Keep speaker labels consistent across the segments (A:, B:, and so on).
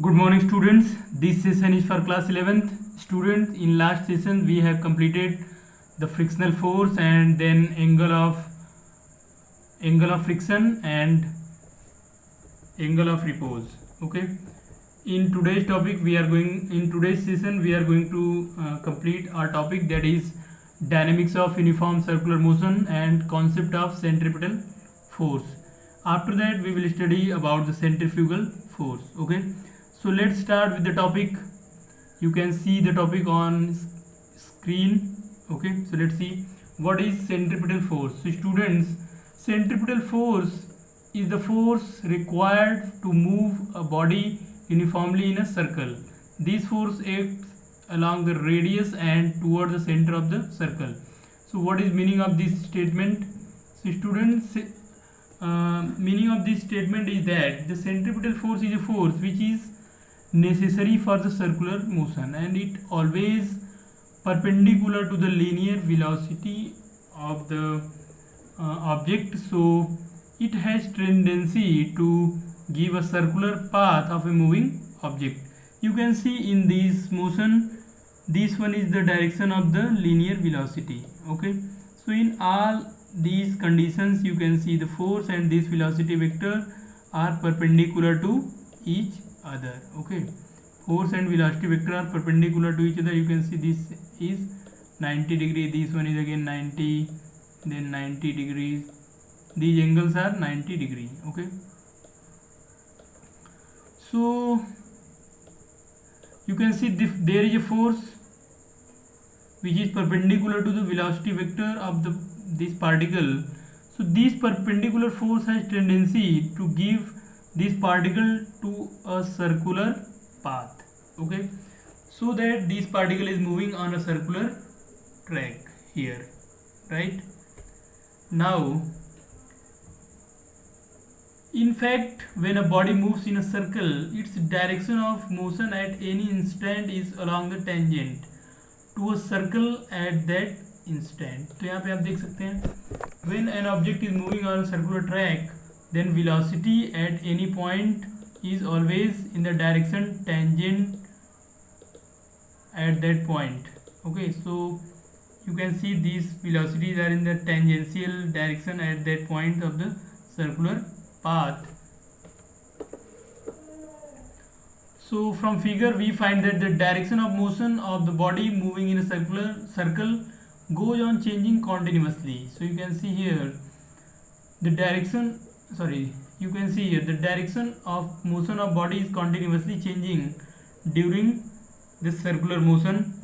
A: Good morning students. This session is for class 11th. Students, in last session we have completed the frictional force and then angle of friction and angle of repose. Okay. In today's session we are going to complete our topic, that is dynamics of uniform circular motion and concept of centripetal force. After that we will study about the centrifugal force. Okay, so let's start with the topic. You can see the topic on screen. Okay, so let's see what is centripetal force. So students, centripetal force is the force required to move a body uniformly in a circle. This force acts along the radius and toward the center of the circle. So what is meaning of this statement? So students, meaning of this statement is that the centripetal force is a force which is necessary for the circular motion and it always perpendicular to the linear velocity of the object, so it has tendency to give a circular path of a moving object. You can see in this motion, this one is the direction of the linear velocity. Okay, so in all these conditions you can see the force and this velocity vector are perpendicular to each other. Okay, force and velocity vector are perpendicular to each other. You can see this is 90 degree, this one is again 90, then 90 degrees. These angles are 90 degree. Okay, so you can see there is a force which is perpendicular to the velocity vector of this particle. So this perpendicular force has tendency to give this particle to a circular path. Okay, so that this particle is moving on a circular track here, right? Now, in fact, when a body moves in a circle, its direction of motion at any instant is along the tangent to a circle at that instant. तो यहाँ पे आप देख सकते हैं, when an object is moving on a circular track, then velocity at any point is always in the direction tangent at that point. Okay, so you can see these velocities are in the tangential direction at that point of the circular path. So from figure we find that the direction of motion of the body moving in a circle goes on changing continuously. So you can see here the direction of motion of body is continuously changing during this circular motion,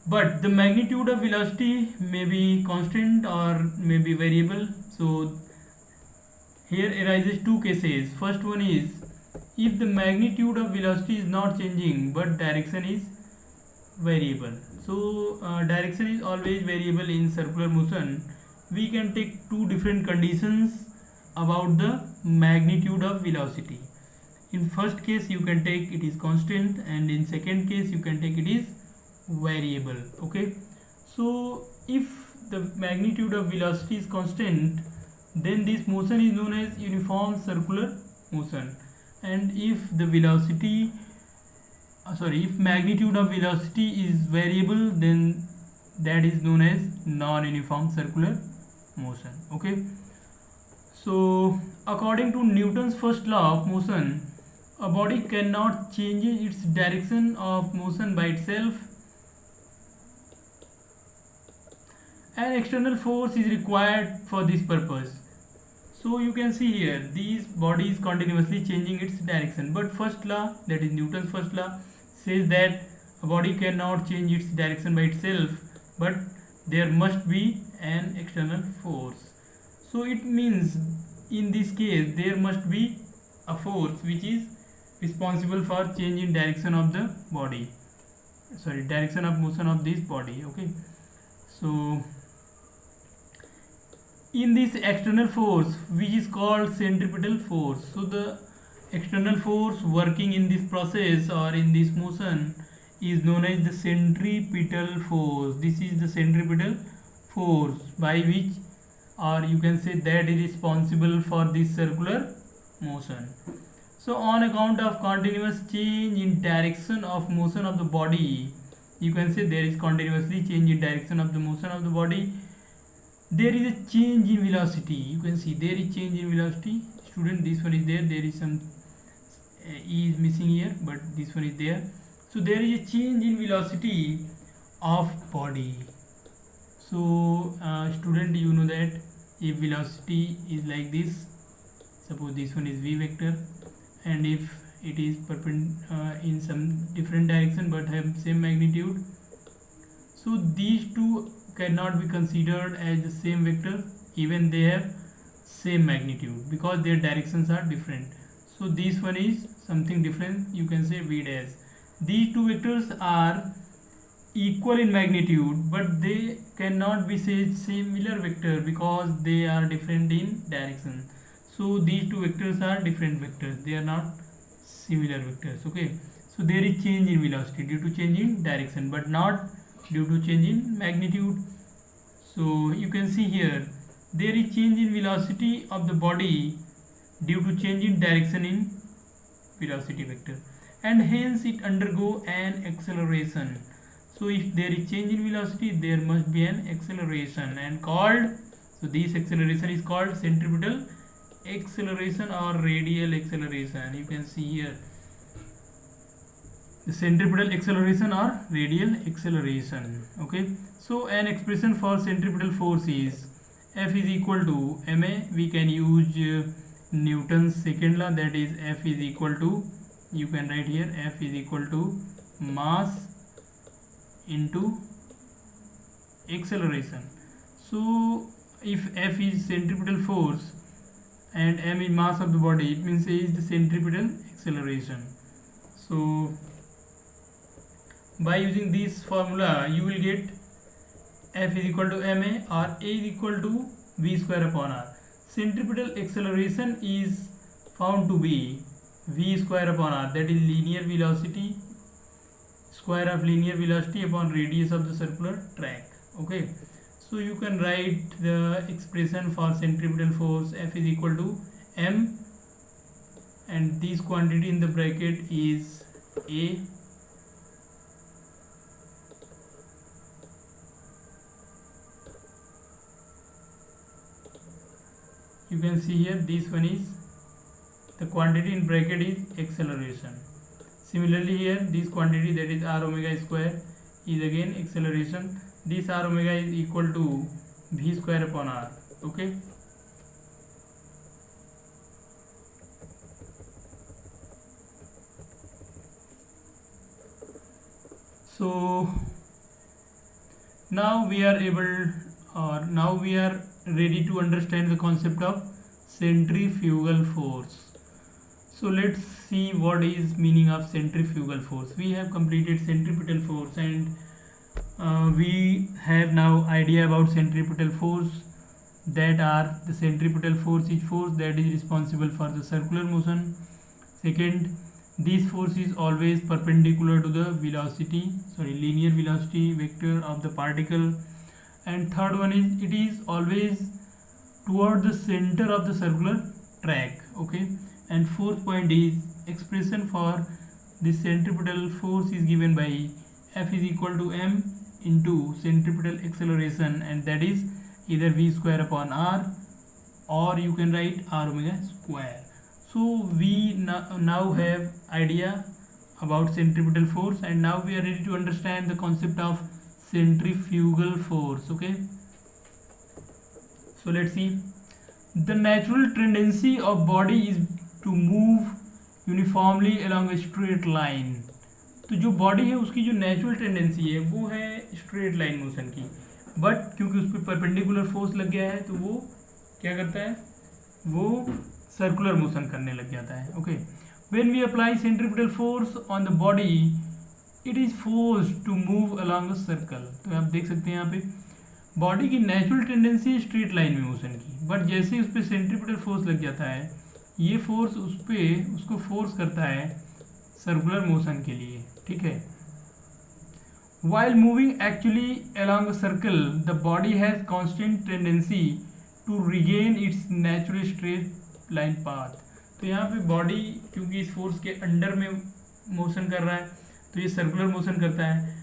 A: but the magnitude of velocity may be constant or may be variable. So here arises two cases. First one is if the magnitude of velocity is not changing but direction is variable. So direction is always variable in circular motion. We can take two different conditions about the magnitude of velocity. In first case you can take it is constant, and in second case you can take it is variable. Okay, so if the magnitude of velocity is constant, then this motion is known as uniform circular motion, and if the if magnitude of velocity is variable, then that is known as non-uniform circular motion. Okay, so according to Newton's first law of motion, a body cannot change its direction of motion by itself. An external force is required for this purpose. So you can see here these bodies continuously changing its direction, but first law, that is Newton's first law, says that a body cannot change its direction by itself, but there must be an external force. So it means in this case there must be a force which is responsible for change in direction of the body, direction of motion of this body. Okay, so in this external force which is called centripetal force, so the external force working in this process or in this motion is known as the centripetal force. This is the centripetal force by which, or you can say that is responsible for this circular motion. So on account of continuous change in direction of motion of the body, you can say there is continuously change in direction of the motion of the body. There is a change in velocity. You can see there is change in velocity. Student, this one is there. There is some E is missing here, but this one is there. So there is a change in velocity of body. So student, you know that if velocity is like this, suppose this one is v vector, and if it is in some different direction but have same magnitude, so these two cannot be considered as the same vector even they have same magnitude, because their directions are different. So this one is something different, you can say v dash. These two vectors are equal in magnitude, but they cannot be said similar vector because they are different in direction. So these two vectors are different vectors, they are not similar vectors. Okay, so there is change in velocity due to change in direction, but not due to change in magnitude. So you can see here there is change in velocity of the body due to change in direction in velocity vector, and hence it undergo an acceleration. So if there is change in velocity, there must be an acceleration, and called, so this acceleration is called centripetal acceleration or radial acceleration. You can see here the centripetal acceleration or radial acceleration. Okay, so an expression for centripetal force is F is equal to ma. We can use Newton's second law, that is F is equal to, you can write here, F is equal to mass into acceleration. So if F is centripetal force and m is mass of the body, it means A is the centripetal acceleration. So by using this formula you will get F is equal to ma or A is equal to v square upon r. Centripetal acceleration is found to be v square upon r, that is linear velocity, square of linear velocity upon radius of the circular track. Okay, so you can write the expression for centripetal force F is equal to m, and this quantity in the bracket is A, you can see here this one is the quantity in bracket is acceleration. Similarly here this quantity, that is r omega square, is again acceleration. This r omega is equal to v square upon r. Okay, so now we are able, or now we are ready to understand the concept of centrifugal force. So let's see what is meaning of centrifugal force. We have completed centripetal force, and we have now idea about centripetal force, that are the centripetal force is force that is responsible for the circular motion. Second, this force is always perpendicular to the linear velocity vector of the particle. And third one is it is always toward the center of the circular track. Okay, and fourth point is expression for this centripetal force is given by F is equal to m into centripetal acceleration, and that is either v square upon r, or you can write r omega square. So we now have idea about centripetal force, and now we are ready to understand the concept of centrifugal force. Okay, so let's see. The natural tendency of body is to move uniformly along a straight line. तो जो body है उसकी जो natural tendency है वो है straight line motion की, but क्योंकि उस पर परपेंडिकुलर फोर्स लग गया है तो वो क्या करता है, वो सर्कुलर मोशन करने लग जाता है. Okay, when we apply centripetal force on the body it is force to move along a circle. तो आप देख सकते हैं यहाँ पे बॉडी की नेचुरल टेंडेंसी है स्ट्रेट लाइन में मोशन की, बट जैसे उस पर सेंट्रीपिटल फोर्स लग जाता है ये फोर्स उसको फोर्स करता है सर्कुलर मोशन के लिए. ठीक है, while moving actually along a circle the body has constant tendency to regain its natural straight line path. तो तो यहाँ पे बॉडी क्योंकि इस फोर्स के अंडर में मोशन कर रहा है तो ये सर्कुलर मोशन करता है,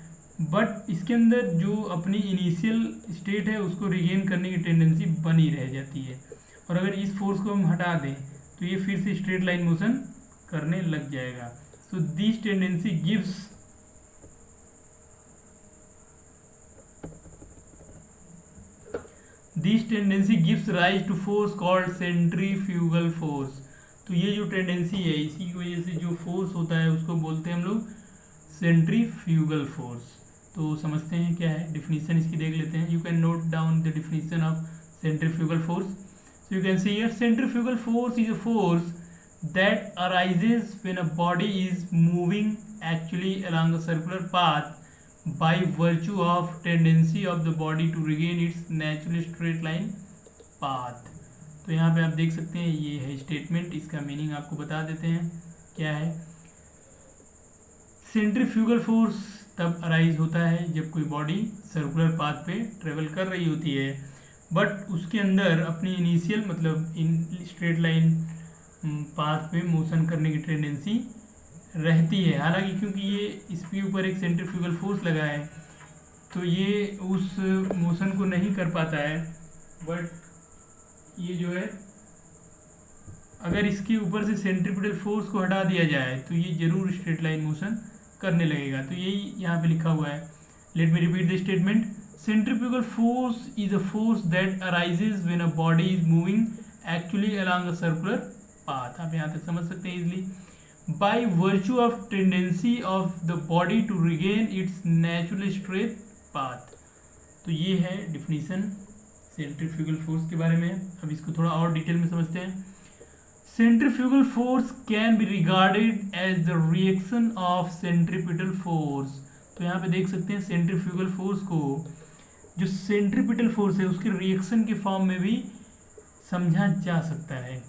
A: बट इसके अंदर जो अपनी इनिशियल स्टेट है उसको रिगेन करने की टेंडेंसी बनी रह जाती है, और अगर इस फोर्स को हम हटा दें तो ये फिर से स्ट्रेट लाइन मोशन करने लग जाएगा। So this tendency gives rise to force called centrifugal force. तो ये जो टेंडेंसी है इसी की वजह से जो फोर्स होता है उसको बोलते हैं हम लोग सेंट्रीफ्यूगल फोर्स। तो समझते हैं क्या है, डिफिनीशन इसकी देख लेते हैं। You can note down the definition of centrifugal force. So you can see here centrifugal force is a force that arises when a body is moving actually along a circular path by virtue of tendency of the body to regain its natural straight line path। तो यहाँ पे आप देख सकते हैं ये है statement, इसका मीनिंग आपको बता देते हैं क्या है। सेंट्रीफ्यूगल फोर्स तब अराइज होता है जब कोई बॉडी सर्कुलर पाथ पे ट्रेवल कर रही होती है, बट उसके अंदर अपनी इनिशियल मतलब इन स्ट्रेट लाइन पाथ पे मोशन करने की टेंडेंसी रहती है। हालांकि क्योंकि ये इसके ऊपर एक सेंट्रीफ्यूगल फोर्स लगा है तो ये उस मोशन को नहीं कर पाता है, बट ये जो है अगर इसके ऊपर से सेंट्रीपिटल फोर्स को हटा दिया जाए तो ये जरूर स्ट्रेट लाइन मोशन करने लगेगा। तो यही यहाँ पे लिखा हुआ है। Let me repeat the statement. Centrifugal force is a force that arises when a body is moving actually along a circular path. आप यहाँ तक समझ सकते हैं easily. By virtue of tendency of the body to regain its natural straight path. तो ये है definition centrifugal force के बारे में। अब इसको थोड़ा और डिटेल में समझते हैं। Centrifugal force can be regarded as the reaction of centripetal force. तो यहाँ पे देख सकते हैं सेंट्रीफ्यूगल फोर्स को जो सेंट्रीपिटल फोर्स है उसके रिएक्शन के फॉर्म में भी समझा जा सकता है।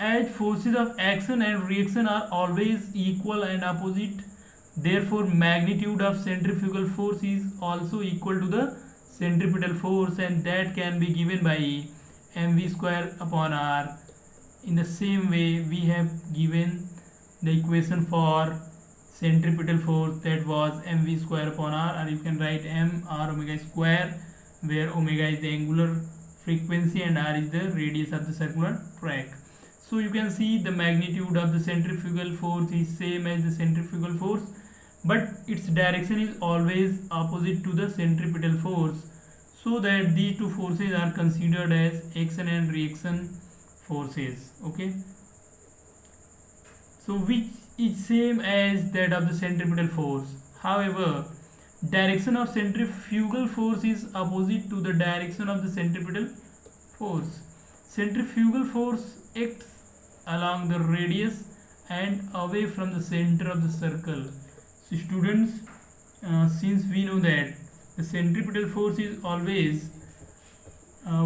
A: As forces of action and reaction are always equal and opposite, therefore magnitude of centrifugal force is also equal to the centripetal force, and that can be given by mv square upon r. In the same way we have given the equation for centripetal force, that was mv square upon r, or you can write m r omega square, where omega is the angular frequency and r is the radius of the circular track. So you can see the magnitude of the centrifugal force is same as the centrifugal force, but its direction is always opposite to the centripetal force, so that these two forces are considered as action and reaction forces. Okay, so which is same as that of the centripetal force. However, direction of centrifugal force is opposite to the direction of the centripetal force. Centrifugal force acts along the radius and away from the center of the circle. So students, since we know that the centripetal force is always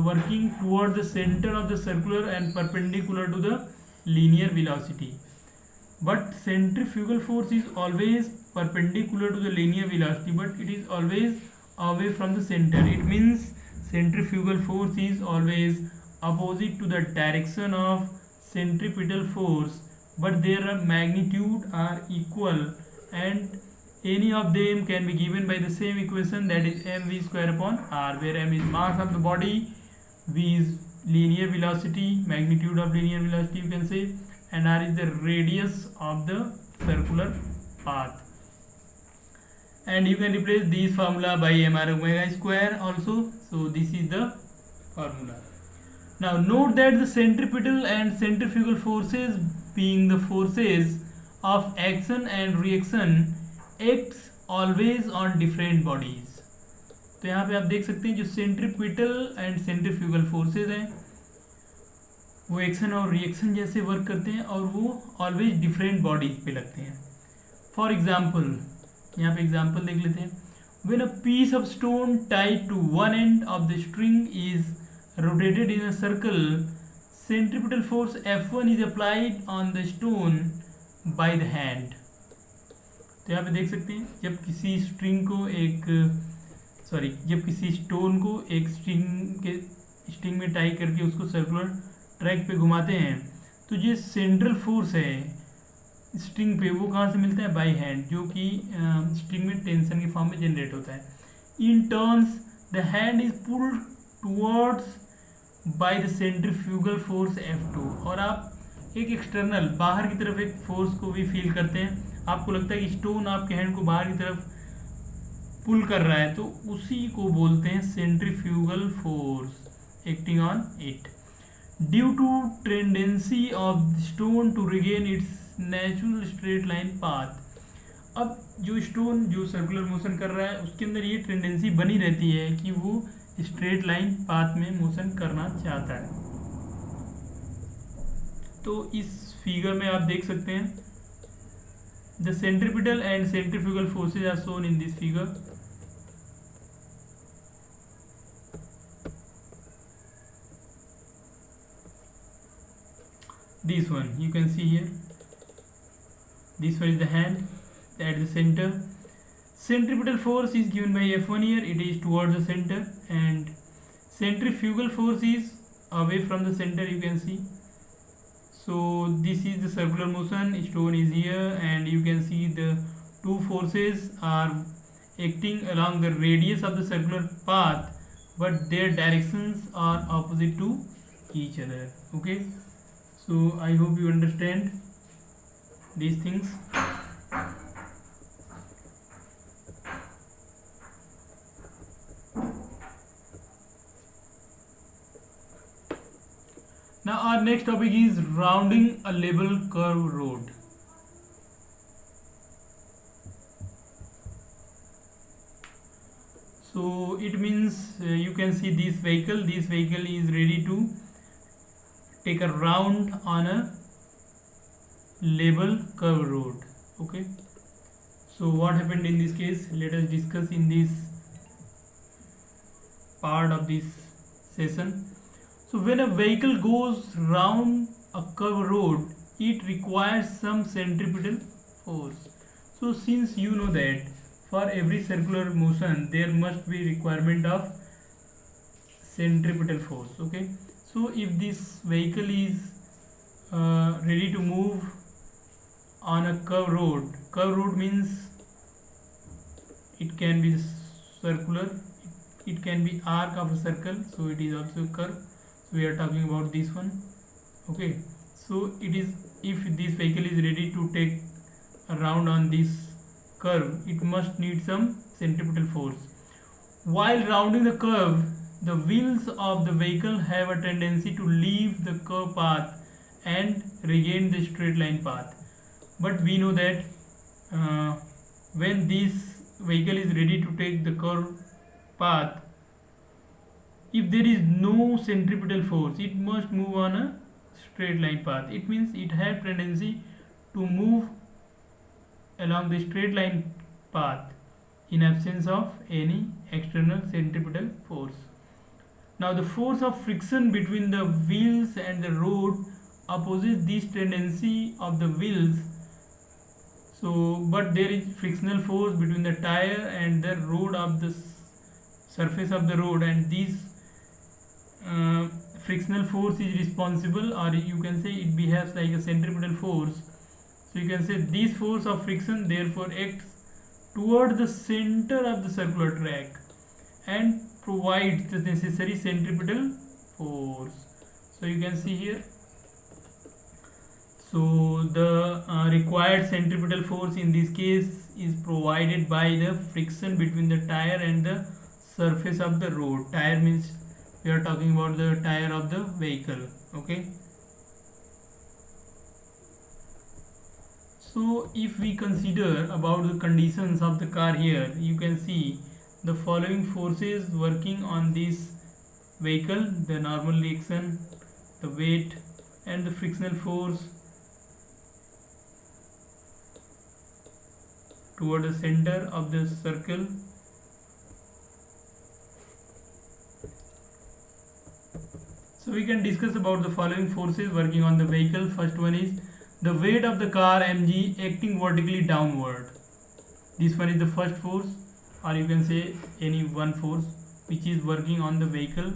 A: working toward the center of the circular and perpendicular to the linear velocity, but centrifugal force is always perpendicular to the linear velocity, but it is always away from the center. It means centrifugal force is always opposite to the direction of centripetal force, but their magnitude are equal, and any of them can be given by the same equation, that is mv square upon r, where m is mass of the body, v is linear velocity, magnitude of linear velocity you can say, and r is the radius of the circular path. And you can replace this formula by mr omega square also. So this is the formula. Now note that the centripetal and centrifugal forces, being the forces of action and reaction, acts always on different bodies. तो यहाँ पे आप देख सकते हैं जो centripetal and centrifugal forces हैं वो एक्शन और रिएक्शन जैसे वर्क करते हैं और वो ऑलवेज डिफरेंट बॉडीज पे लगते हैं। फॉर एग्जाम्पल, यहाँ पे एग्जाम्पल देख लेते हैं। When a piece of stone tied to one end of the string is rotated in a circle, centripetal force F1 is applied on the stone by the hand. तो यहाँ पे देख सकते हैं जब किसी स्टोन को एक स्ट्रिंग में टाई करके उसको सर्कुलर ट्रैक पे घुमाते हैं तो ये सेंट्रल फोर्स है स्ट्रिंग पे, वो कहाँ से मिलता है? बाय हैंड, जो कि स्ट्रिंग में टेंशन के फॉर्म में जनरेट होता है. In turns the hand is pulled towards by the centrifugal force F2. और आप एक एक्सटर्नल बाहर की तरफ एक फोर्स को भी फील करते हैं. आपको लगता है कि स्टोन आपके हैंड को बाहर की तरफ पुल कर रहा है, तो उसी को बोलते हैं centrifugal force acting on it. Due to tendency of stone to regain its natural straight line path. अब जो स्टोन जो सर्कुलर मोशन कर रहा है उसके अंदर ये टेंडेंसी बनी रहती है कि वो स्ट्रेट लाइन पाथ में मोशन करना चाहता है. तो इस फिगर में आप देख सकते हैं the centripetal and centrifugal forces are shown in this figure. This one you can see here, this one is the hand at the center. Centripetal force is given by F1 here, it is towards the center, and centrifugal force is away from the center, you can see. So this is the circular motion, stone is here, and you can see the two forces are acting along the radius of the circular path, but their directions are opposite to each other. Okay, so I hope you understand these things. Now our next topic is rounding a level curve road. So it means you can see this vehicle is ready to take a round on a level curve road. Okay, so what happened in this case, let us discuss in this part of this session. So when a vehicle goes round a curve road, it requires some centripetal force. So since you know that for every circular motion there must be requirement of centripetal force. Okay, so if this vehicle is ready to move on a curve road means it can be circular, it can be arc of a circle, so it is also curve. So we are talking about this one. Okay, so it is, if this vehicle is ready to take a round on this curve, it must need some centripetal force. While rounding the curve, the wheels of the vehicle have a tendency to leave the curve path and regain the straight line path. But we know that when this vehicle is ready to take the curve path, if there is no centripetal force, it must move on a straight line path. It means it has tendency to move along the straight line path in absence of any external centripetal force. Now the force of friction between the wheels and the road opposes this tendency of the wheels. So but there is frictional force between the tire and the road of the surface of the road, and these frictional force is responsible, or you can say it behaves like a centripetal force. So you can say this force of friction therefore acts toward the center of the circular track and provides the necessary centripetal force. So you can see here, so the required centripetal force in this case is provided by the friction between the tire and the surface of the road. Tire means we are talking about the tire of the vehicle. Okay, so if we consider about the conditions of the car here, you can see the following forces working on this vehicle: the normal reaction, the weight, and the frictional force toward the center of the circle. So we can discuss about the following forces working on the vehicle. First one is the weight of the car mg acting vertically downward. This one is the first force, or you can say any one force which is working on the vehicle.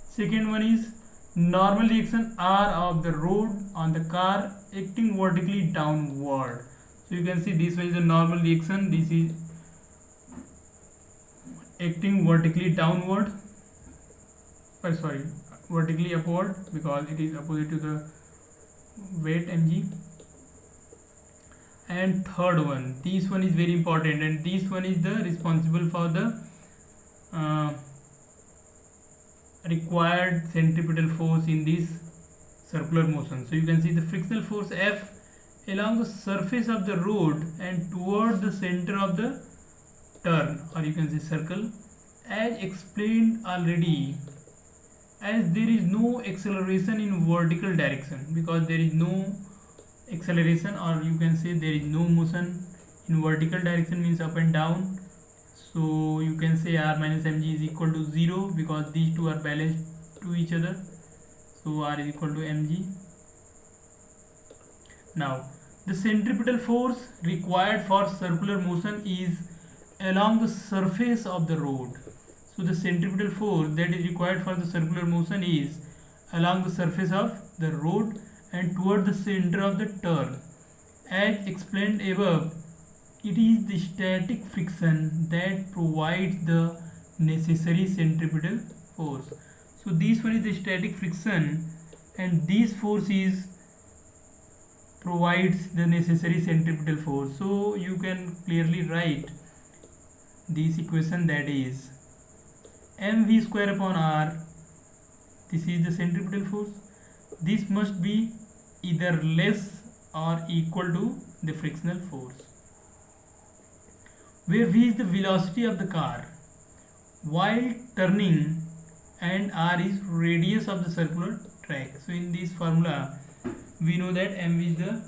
A: Second one is Normal reaction are of the road on the car acting vertically downward. So you can see this one is the normal reaction. This is acting vertically downward. Sorry, vertically upward because it is opposite to the weight mg. And third one, this one is very important, and this one is the responsible for the required centripetal force in this circular motion. So you can see the frictional force F along the surface of the road and toward the center of the turn, or you can say circle, as explained already, as there is no acceleration in vertical direction, because there is no acceleration, or you can say there is no motion in vertical direction, means up and down. So you can say r minus mg is equal to 0 because these two are balanced to each other. So r is equal to mg. Now the centripetal force required for circular motion is along the surface of the road. So the centripetal force that is required for the circular motion is along the surface of the road and toward the center of the turn. As explained above, it is the static friction that provides the necessary centripetal force. So this one is the static friction, and this force is provides the necessary centripetal force. So you can clearly write this equation, that is mv square upon r. This is the centripetal force. This must be either less or equal to the frictional force, where v is the velocity of the car while turning and r is radius of the circular track. So in this formula we know that mv is the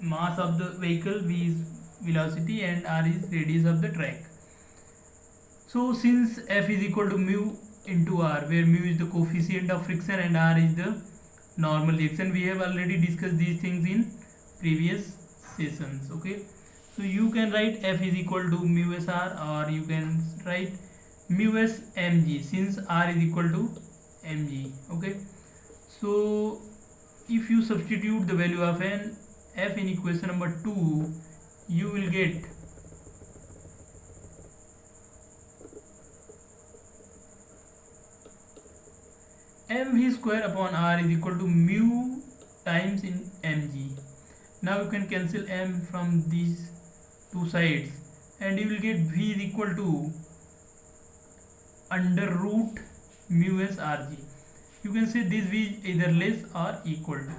A: mass of the vehicle, v is velocity, and r is radius of the track. So since F is equal to mu into r, where mu is the coefficient of friction and r is the normal reaction, we have already discussed these things in previous sessions. Okay, so you can write F is equal to mu s r, or you can write mu s mg, since r is equal to mg. Okay, so if you substitute the value of an F in equation number 2, you will get mv square upon r is equal to mu times in mg. Now you can cancel m from these two sides, and you will get v is equal to under root mu s rg. You can say this v is either less or equal to.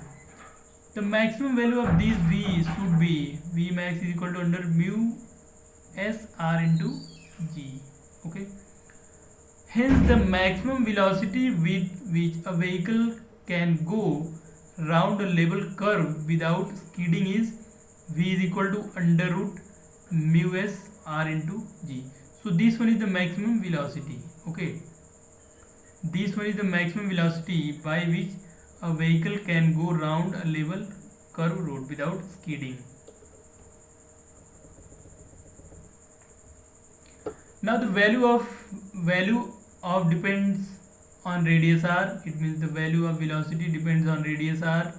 A: The maximum value of this v should be v max is equal to under mu s r into g. Okay. Hence, the maximum velocity with which a vehicle can go round a level curve without skidding is v is equal to under root mu s r into g. So this one is the maximum velocity. Okay, this one is the maximum velocity by which a vehicle can go round a level curve road without skidding. Now the value of depends on radius r. It means the value of velocity depends on radius r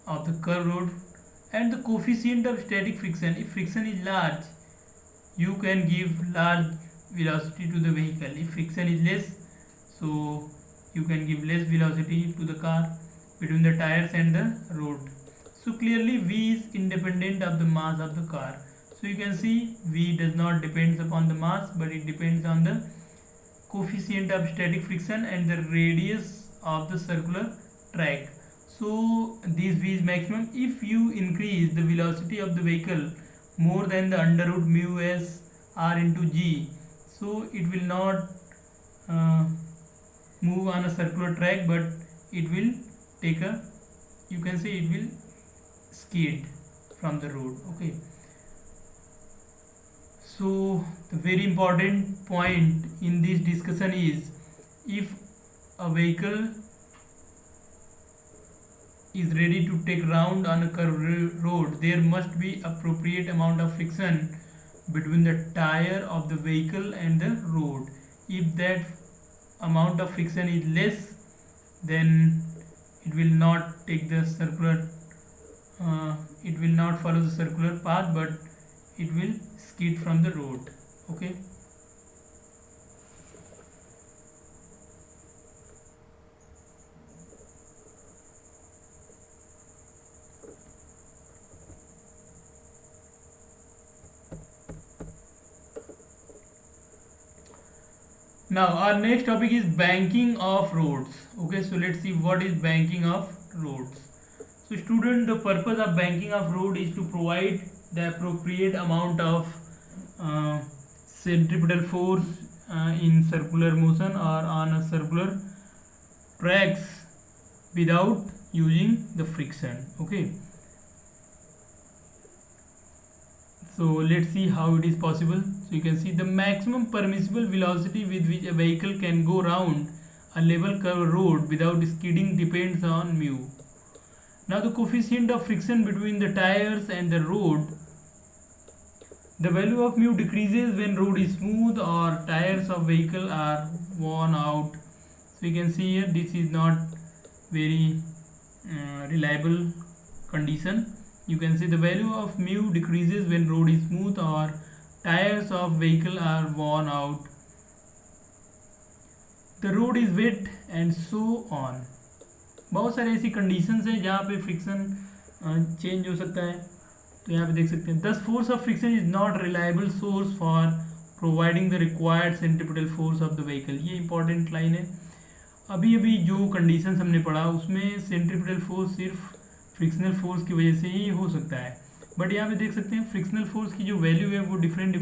A: of the curve road, and the coefficient of static friction. If friction is large, you can give large velocity to the vehicle. If friction is less, so you can give less velocity to the car between the tires and the road. So clearly v is independent of the mass of the car. So you can see v does not depend upon the mass, but it depends on the coefficient of static friction and the radius of the circular track. So this v is maximum. If you increase the velocity of the vehicle more than the under root mu s r into g, so it will not move on a circular track, but it will take a, you can say it will skid from the road. Okay, so the very important point in this discussion is, if a vehicle is ready to take round on a curved road, there must be appropriate amount of friction between the tire of the vehicle and the road. If that amount of friction is less, then it will not take the circular it will not follow the circular path, but it will skid from the road. Okay. Now our next topic is banking of roads. Okay, so let's see what is banking of roads. So student, the purpose of banking of road is to provide the appropriate amount of centripetal force in circular motion or on a circular tracks without using the friction. Okay, so let's see how it is possible. So you can see the maximum permissible velocity with which a vehicle can go round a level curved road without skidding depends on mu. Now the coefficient of friction between the tires and the road, the value of mu decreases when road is smooth or tires of vehicle are worn out. So you can see here this is not very reliable condition. You can see the value of mu decreases when road is smooth or tires of vehicle are worn out, the road is wet and so on. बहुत सारे ऐसी conditions हैं जहाँ पे friction change हो सकता है. तो यहाँ पे देख सकते हैं, दस force of friction is not reliable source for providing the required centripetal force of the vehicle. ये इंपॉर्टेंट लाइन है. अभी अभी जो कंडीशंस हमने पढ़ा उसमें सेंट्रिपिटल फोर्स सिर्फ फ्रिक्शनल फोर्स की वजह से ही हो सकता है, बट यहाँ पे देख सकते हैं फ्रिक्शनल फोर्स की जो वैल्यू है वो डिफरेंट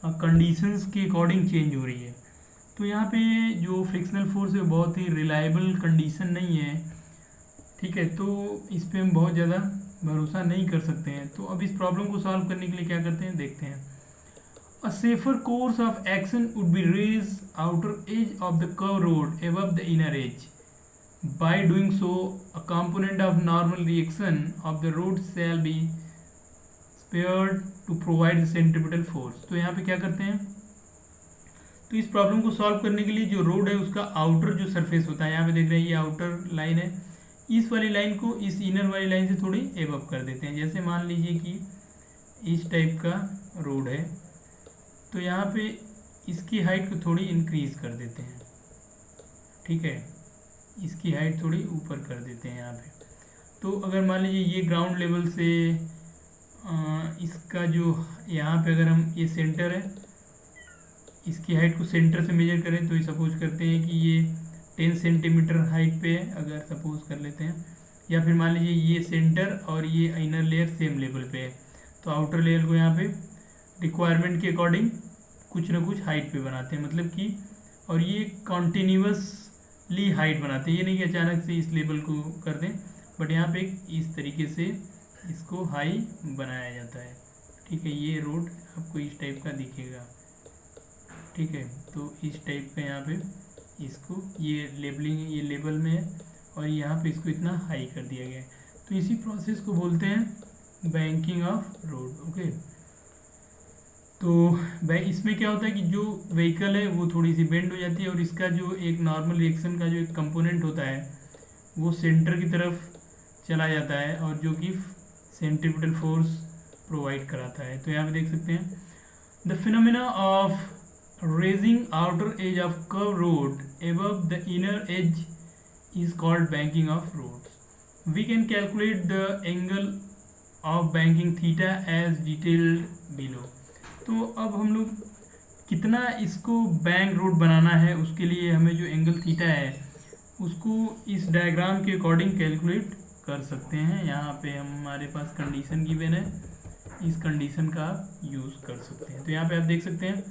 A: कंडीशंस के अकॉर्डिंग चेंज हो रही है. तो यहाँ पे जो फ्रिक्शनल फोर्स है बहुत ही रिलायबल कंडीशन नहीं है. ठीक है, तो इस पर हम बहुत ज़्यादा भरोसा नहीं कर सकते हैं. तो अब इस प्रॉब्लम को सॉल्व करने के लिए क्या करते हैं देखते हैं. A safer course of action would be raise outer edge of the curve road above the inner edge. By doing so, a component of normal reaction of the road shall be spared to provide the centripetal force. तो यहाँ पे क्या करते हैं, तो इस problem को solve करने के लिए जो रोड है उसका आउटर जो सरफेस होता है, यहाँ पे देख रहे हैं ये आउटर लाइन है, इस वाली लाइन को इस इनर वाली लाइन से थोड़ी एबव कर देते हैं. जैसे मान लीजिए कि इस टाइप का रोड है, तो यहाँ पे इसकी हाइट को थोड़ी इंक्रीज कर देते हैं. ठीक है, इसकी हाइट थोड़ी ऊपर कर देते हैं यहाँ पे. तो अगर मान लीजिए ये ग्राउंड लेवल से इसका जो यहाँ पे अगर हम ये सेंटर है, इसकी हाइट को सेंटर से मेजर करें तो सपोज करते हैं कि ये 10 सेंटीमीटर हाइट पे है, अगर सपोज कर लेते हैं. या फिर मान लीजिए ये सेंटर और ये इनर लेयर सेम लेवल पे है, तो आउटर लेयर को यहाँ पे रिक्वायरमेंट के अकॉर्डिंग कुछ ना कुछ हाइट पे बनाते हैं, मतलब कि, और ये कॉन्टीन्यूसली हाइट बनाते हैं. ये नहीं कि अचानक से इस लेवल को कर दें, बट यहाँ पे इस तरीके से इसको हाई बनाया जाता है. ठीक है, ये रोड आपको इस टाइप का दिखेगा. ठीक है, तो इस टाइप का यहाँ पे इसको ये लेबलिंग ये लेवल में है और यहाँ पे इसको इतना हाई कर दिया गया है. तो इसी प्रोसेस को बोलते हैं बैंकिंग ऑफ रोड. ओके, तो इसमें क्या होता है कि जो व्हीकल है वो थोड़ी सी बेंड हो जाती है और इसका जो एक नॉर्मल रिएक्शन का जो एक कंपोनेंट होता है वो सेंटर की तरफ चला जाता है और जो कि सेंट्रिपिटल फोर्स प्रोवाइड कराता है. तो यहाँ पे देख सकते हैं the phenomena of raising outer edge of curved road above the inner edge is called banking of roads. We can calculate the angle of banking theta as detailed below. तो अब हम लोग कितना इसको बैंक रोड बनाना है उसके लिए हमें जो एंगल थीटा है उसको इस डायग्राम के अकॉर्डिंग कैलकुलेट कर सकते हैं. यहाँ पे हमारे पास कंडीशन गिवन है, इस कंडीशन का आप यूज़ कर सकते हैं. तो यहाँ पे आप देख सकते हैं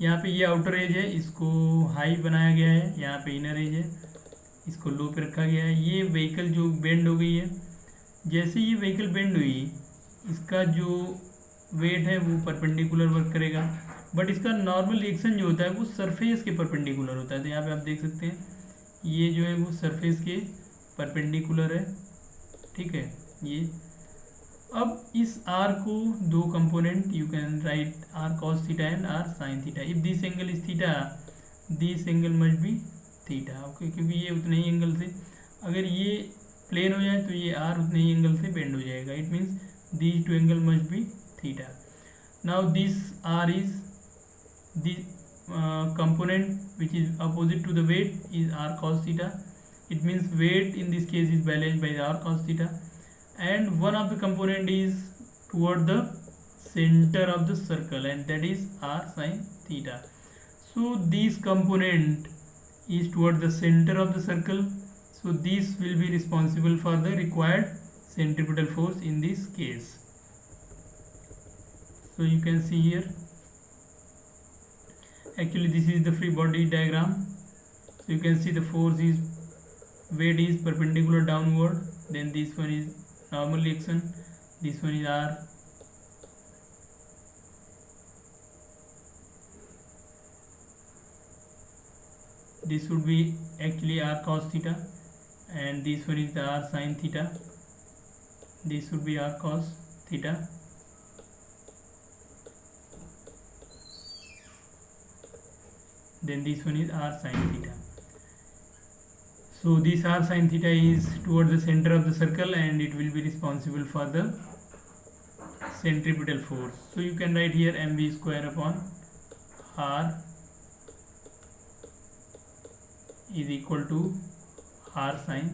A: यहाँ पे ये आउटर एज है, इसको हाई बनाया गया है, यहाँ पे इनर एज है, इसको लो पे रखा गया है. ये व्हीकल जो बेंड हो गई है, जैसे ये व्हीकल बेंड हुई इसका जो वेट है वो परपेंडिकुलर वर्क करेगा, बट इसका नॉर्मल रिएक्शन जो होता है वो सरफेस के परपेंडिकुलर होता है. तो यहाँ पे आप देख सकते हैं ये जो है वो सरफेस के परपेंडिकुलर है. ठीक है, ये अब इस आर को दो component you can write R cos theta and R sine theta. If this angle is theta this angle must be theta. Okay, क्योंकि ये उतने ही एंगल से, अगर ये प्लेन हो जाए तो ये आर उतने ही एंगल से बेंड हो जाएगा। It means these two angle must be theta. Now this R is the component which is opposite to the weight is r cos theta. It means weight in this case is balanced by the r cos theta, and one of the component is toward the center of the circle, and that is r sin theta. So this component is toward the center of the circle, so this will be responsible for the required centripetal force in this case. So you can see here, actually this is the free body diagram. So you can see the force is, weight is perpendicular downward, then this one is normal reaction, this one is r, this would be actually r cos theta, and this one is the r sin theta, this would be r cos theta, then this one is r sin theta. So this r sin theta is towards the center of the circle, and it will be responsible for the centripetal force. So you can write here mv square upon r is equal to r sin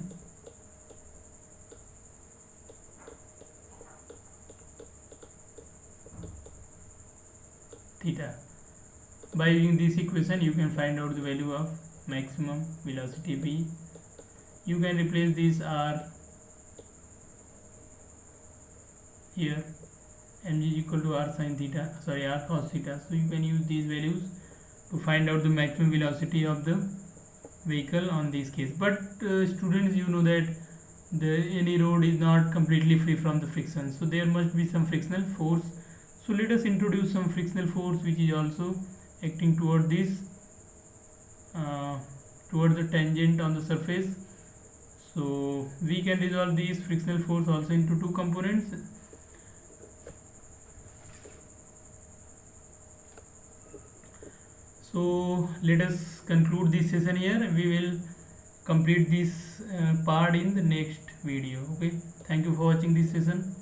A: theta. By using this equation you can find out the value of maximum velocity v. You can replace this r here, mg is equal to r sin theta, sorry, r cos theta. So you can use these values to find out the maximum velocity of the vehicle on this case. But students, you know that any road is not completely free from the friction, so there must be some frictional force. So let us introduce some frictional force which is also acting toward this toward the tangent on the surface. So we can resolve these frictional force also into two components. So let us conclude this session here. We will complete this part in the next video. Okay, thank you for watching this session.